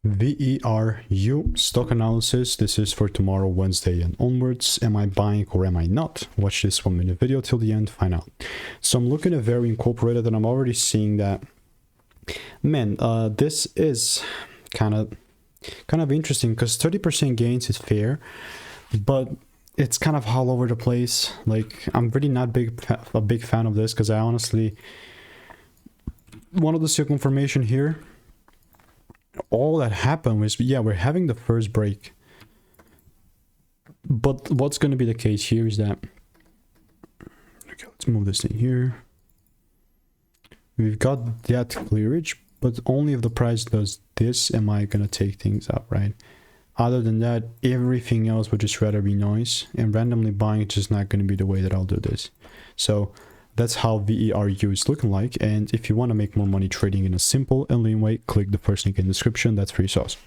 VERU stock analysis. This is for tomorrow, Wednesday and onwards. Am I buying or am I not? Watch this 1 minute video till the end, find out. So I'm looking at Veru Incorporated and I'm already seeing that, man, this is kind of interesting because 30% gains is fair, but it's kind of all over the place. Like, I'm really not a big fan of this because I honestly wanted to see a confirmation here. All that happened was, yeah, we're having the first break, but what's going to be the case here is that, okay, let's move this in here. We've got that clearage, but only if the price does this am I going to take things up, right? Other than that, everything else would just rather be noise, and randomly buying is just not going to be the way that I'll do this. So that's how VERU is looking like. And if you want to make more money trading in a simple and lean way, click the first link in the description. That's free sauce.